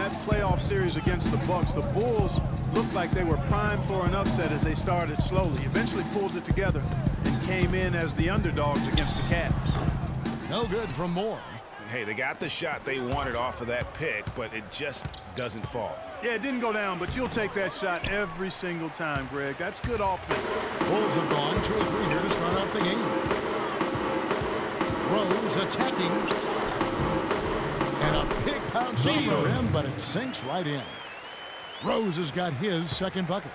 that playoff series against the Bucks, the Bulls looked like they were primed for an upset as they started slowly, eventually pulled it together and came in as the underdogs against the Cavs. No good from Moore. Hey, they got the shot they wanted off of that pick, but it just doesn't fall. Yeah, it didn't go down, but you'll take that shot every single time, Greg. That's good offense. Bulls have gone 2 or 3 here to start out the game. Rose attacking. And a big pounce off the rim, but it sinks right in. Rose has got his second bucket.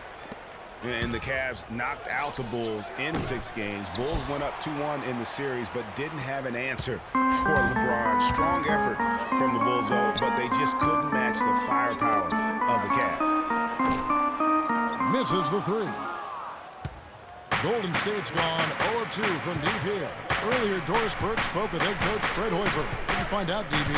And the Cavs knocked out the Bulls in 6 games. Bulls went up 2-1 in the series, but didn't have an answer for LeBron. Strong effort from the Bulls, though, but they just couldn't match the firepower of the Cavs. Misses the 3. Golden State's gone 0-2 from deep here. Earlier, Doris Burke spoke with head coach Fred Hoiberg. What did you find out, DB?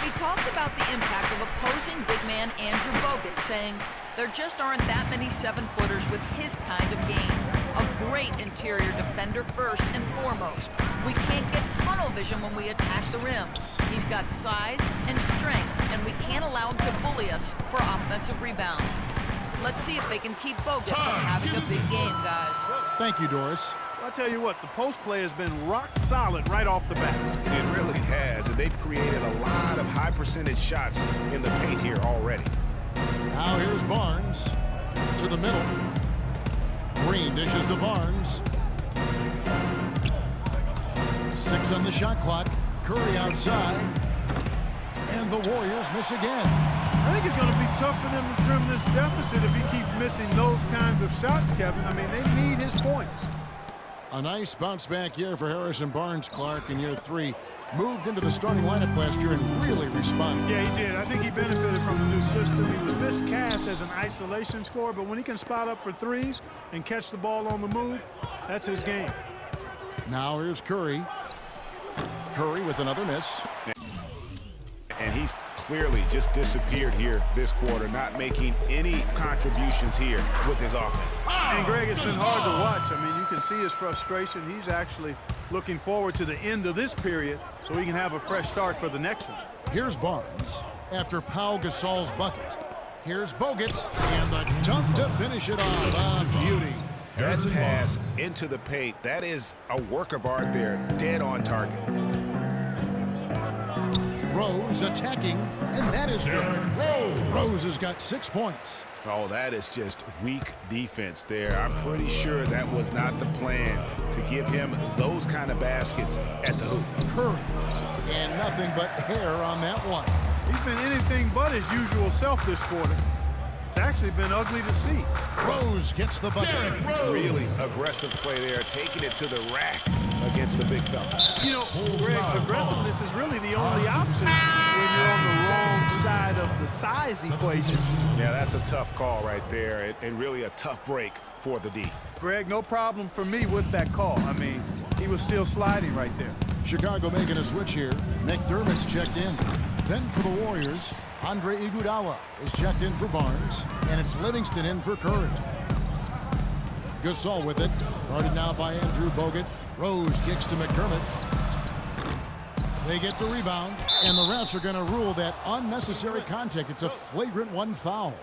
He talked about the impact of opposing big man Andrew Bogut, saying there just aren't that many 7-footers with his kind of game. A great interior defender first and foremost. We can't get tunnel vision when we attack the rim. He's got size and strength, and we can't allow him to bully us for offensive rebounds. Let's see if they can keep Bogut from having a big game, guys. Thank you, Doris. I'll tell you what, the post play has been rock solid right off the bat. It really has, and they've created a lot of high percentage shots in the paint here already. Now here's Barnes to the middle. Green dishes to Barnes. 6 on the shot clock. Curry outside. And the Warriors miss again. I think it's going to be tough for them to trim this deficit if he keeps missing those kinds of shots, Kevin. I mean, they need his points. A nice bounce back year for Harrison Barnes, Clark, in year 3. Moved into the starting lineup last year and really responded. Yeah, he did. I think he benefited from the new system. He was miscast as an isolation scorer, but when he can spot up for threes and catch the ball on the move, that's his game. Now here's Curry. Curry with another miss. And he's clearly just disappeared here this quarter, not making any contributions here with his offense. And Greg, it's been hard to watch. I mean, you can see his frustration. He's actually looking forward to the end of this period so he can have a fresh start for the next one. Here's Barnes after Pau Gasol's bucket. Here's Bogut and the dunk to finish it off. A beauty. That pass into the paint, that is a work of art there, dead on target. Rose attacking, and that is good. Rose has got 6 points. Oh, that is just weak defense there. I'm pretty sure that was not the plan to give him those kind of baskets at the hoop. Curry, and nothing but hair on that one. He's been anything but his usual self this quarter. It's actually been ugly to see. Rose gets the bucket. Really aggressive play there, taking it to the rack against the big fella. You know, Greg, aggressiveness is really the only option when you're on the wrong side of the size equation. Yeah, that's a tough call right there, and really a tough break for the D. Greg, no problem for me with that call. I mean, he was still sliding right there. Chicago making a switch here. McDermott's checked in. Then for the Warriors, Andre Iguodala is checked in for Barnes, and it's Livingston in for Curry. Gasol with it, guarded now by Andrew Bogut. Rose kicks to McDermott. They get the rebound, and the refs are going to rule that unnecessary contact. It's a flagrant 1 foul.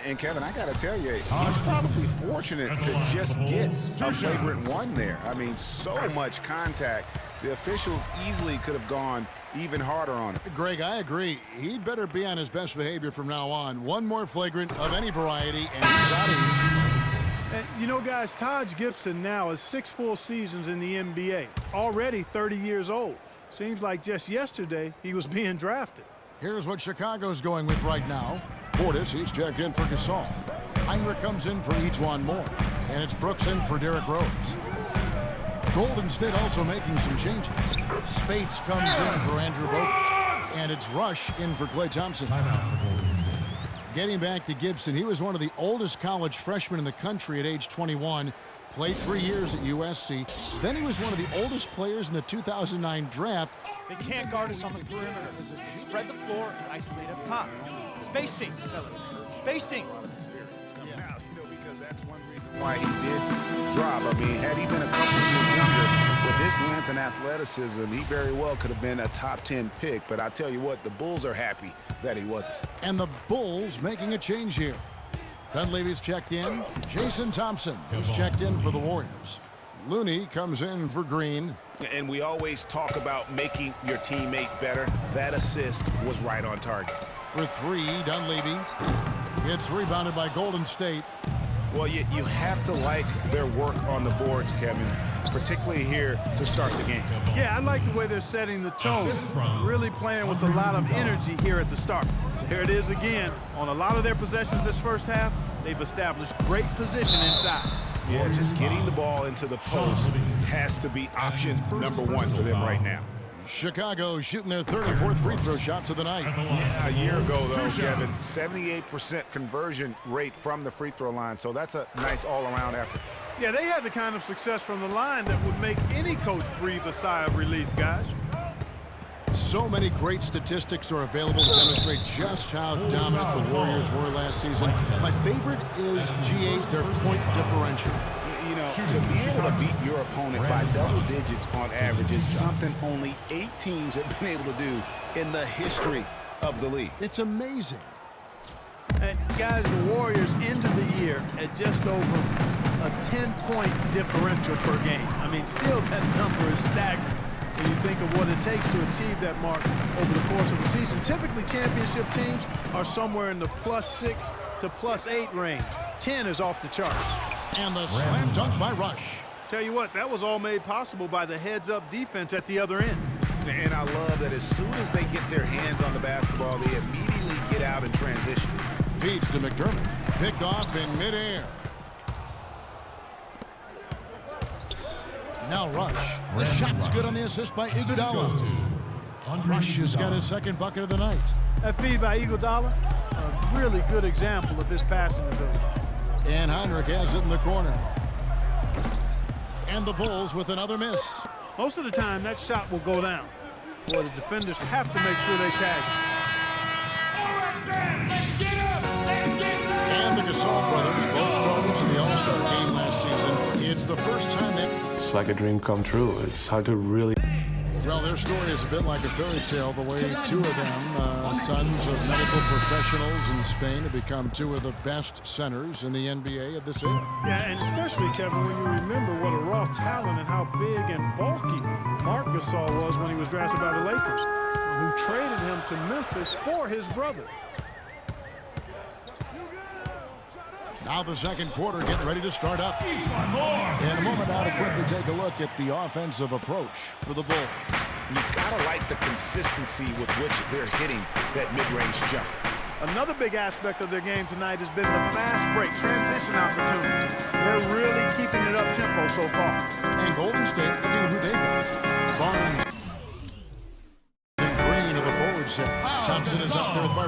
And Kevin, I got to tell you, he's probably fortunate to just get a flagrant 1 there. I mean, so much contact. The officials easily could have gone even harder on him. Greg, I agree. He'd better be on his best behavior from now on. 1 more flagrant of any variety, and he's out of here. You know, guys, Taj Gibson now has 6 full seasons in the NBA, already 30 years old. Seems like just yesterday he was being drafted. Here's what Chicago's going with right now. Portis, he's checked in for Gasol. Heinrich comes in for Ejuan Moore. And it's Brooks in for Derrick Rose. Golden State also making some changes. Spates comes in for Andrew Bogut. And it's Rush in for Klay Thompson. Getting back to Gibson, he was one of the oldest college freshmen in the country at age 21. Played 3 years at USC. Then he was one of the oldest players in the 2009 draft. They can't guard us on the perimeter. They spread the floor and isolate up top. Spacing, fellas. Spacing. Because that's one reason why he did drop. I mean, had he been a couple years younger, With his length and athleticism, he very well could have been a top 10 pick, but I tell you what, the Bulls are happy that he wasn't. And the Bulls making a change here. Dunleavy's checked in. Jason Thompson is checked in for the Warriors. Looney comes in for Green. And we always talk about making your teammate better. That assist was right on target. For three, Dunleavy. It's rebounded by Golden State. Well, you have to like their work on the boards, Kevin, particularly here to start the game. Yeah, I like the way they're setting the tone. Really playing with a lot of energy here at the start. There it is again. On a lot of their possessions this first half, they've established great position inside. Yeah, just getting the ball into the post has to be option number one for them right now. Chicago shooting their third and fourth free throw shots of the night. Yeah, a year ago, though, Kevin, 78% conversion rate from the free throw line, so that's a nice all-around effort. Yeah, they had the kind of success from the line that would make any coach breathe a sigh of relief, guys. So many great statistics are available to demonstrate just how dominant the Warriors were last season. My favorite is G8, their point differential. You know, to be able to beat your opponent by double digits on average is something only 8 teams have been able to do in the history of the league. It's amazing. And guys, the Warriors ended the year at just over a 10-point differential per game. I mean, still that number is staggering when you think of what it takes to achieve that mark over the course of a season. Typically, championship teams are somewhere in the +6 to +8 range. 10 is off the charts. And the slam dunk by Rush. Tell you what, that was all made possible by the heads-up defense at the other end. And I love that as soon as they get their hands on the basketball, they immediately get out in transition. Feeds to McDermott. Picked off in midair. Now Rush. The shot's good on the assist by Iguodala. Rush has got his second bucket of the night. That feed by Iguodala, a really good example of his passing ability. And Heinrich has it in the corner. And the Bulls with another miss. Most of the time, that shot will go down. Boy, the defenders have to make sure they tag it. And the Gasol brothers, both starters in the All-Star game last season. It's the first time that... It's like a dream come true. It's hard to really... Well, their story is a bit like a fairy tale, the way two of them, sons of medical professionals in Spain, have become two of the best centers in the NBA of this era. Yeah, and especially, Kevin, when you remember what a raw talent and how big and bulky Marc Gasol was when he was drafted by the Lakers, who traded him to Memphis for his brother. Now the second quarter getting ready to start up. In a moment now to quickly take a look at the offensive approach for the Bulls. You've got to like the consistency with which they're hitting that mid-range jump. Another big aspect of their game tonight has been the fast break transition opportunity. They're really keeping it up-tempo so far. And Golden State, looking at who they've got. Barnes and Green of the forward set. Thompson is up there with Barber.